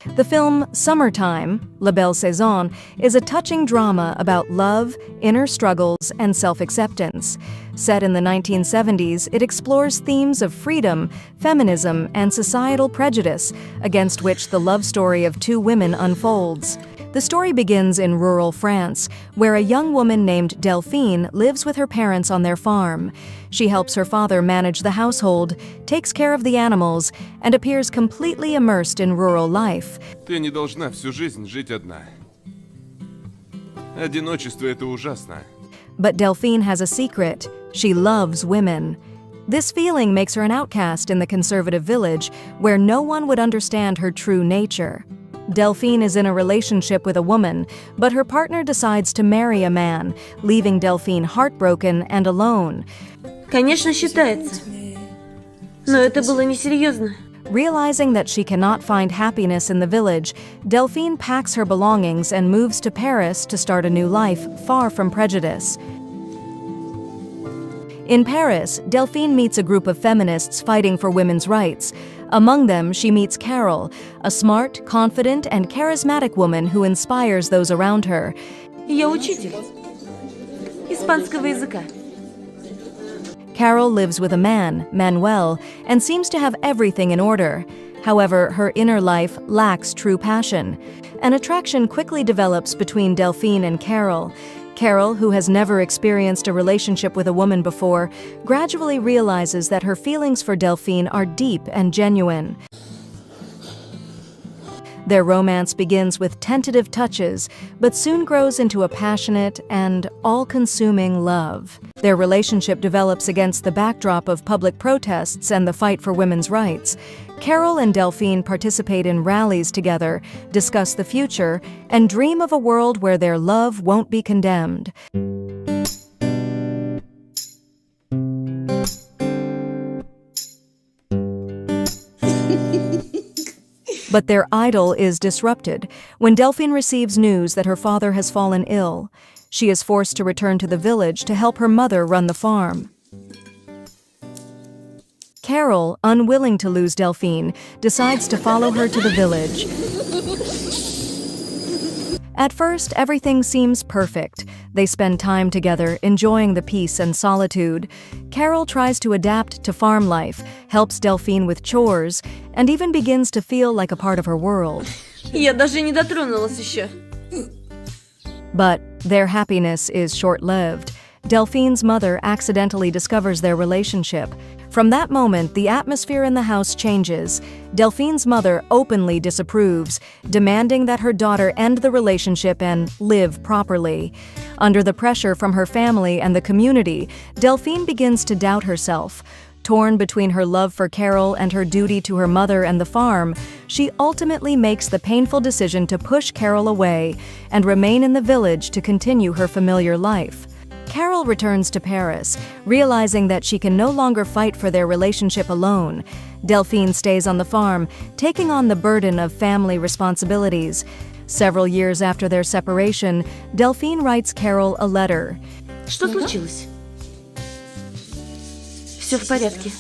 The film Summertime, Belle Saison, is a touching drama about love, inner struggles, and self-acceptance. Set in the 1970s, it explores themes of freedom, feminism, and societal prejudice, against which the love story of two women unfolds. The story begins in rural France, where a young woman named Delphine lives with her parents on their farm. She helps her father manage the household, takes care of the animals, and appears completely immersed in rural life. Ты не должна всю жизнь жить одна. Одиночество — это ужасно. But Delphine has a secret. She loves women. This feeling makes her an outcast in the conservative village, where no one would understand her true nature. Delphine is in a relationship with a woman, but her partner decides to marry a man, leaving Delphine heartbroken and alone. Конечно, считается. Но это было несерьезно. Realizing that she cannot find happiness in the village, Delphine packs her belongings and moves to Paris to start a new life, far from prejudice. In Paris, Delphine meets a group of feminists fighting for women's rights. Among them, she meets Carole, a smart, confident, and charismatic woman who inspires those around her. Я учитель испанского языка. Carole lives with a man, Manuel, and seems to have everything in order. However, her inner life lacks true passion. An attraction quickly develops between Delphine and Carole. Carole, who has never experienced a relationship with a woman before, gradually realizes that her feelings for Delphine are deep and genuine. Their romance begins with tentative touches, but soon grows into a passionate and all-consuming love. Their relationship develops against the backdrop of public protests and the fight for women's rights. Carole and Delphine participate in rallies together, discuss the future, and dream of a world where their love won't be condemned. But their idyll is disrupted when Delphine receives news that her father has fallen ill. She is forced to return to the village to help her mother run the farm. Carole, unwilling to lose Delphine, decides to follow her to the village. At first, everything seems perfect. They spend time together, enjoying the peace and solitude. Carole tries to adapt to farm life, helps Delphine with chores, and even begins to feel like a part of her world. Я даже не дотронулась еще. But their happiness is short-lived. Delphine's mother accidentally discovers their relationship. From that moment, the atmosphere in the house changes. Delphine's mother openly disapproves, demanding that her daughter end the relationship and live properly. Under the pressure from her family and the community, Delphine begins to doubt herself. Torn between her love for Carole and her duty to her mother and the farm, she ultimately makes the painful decision to push Carole away and remain in the village to continue her familiar life. Carole returns to Paris, realizing that she can no longer fight for their relationship alone. Delphine stays on the farm, taking on the burden of family responsibilities. Several years after their separation, Delphine writes Carole a letter. Что случилось? Все в порядке.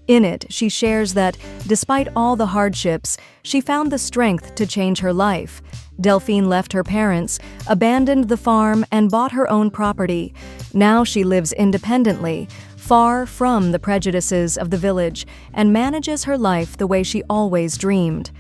In it, she shares that, despite all the hardships, she found the strength to change her life. Delphine left her parents, abandoned the farm, and bought her own property. Now she lives independently, far from the prejudices of the village, and manages her life the way she always dreamed.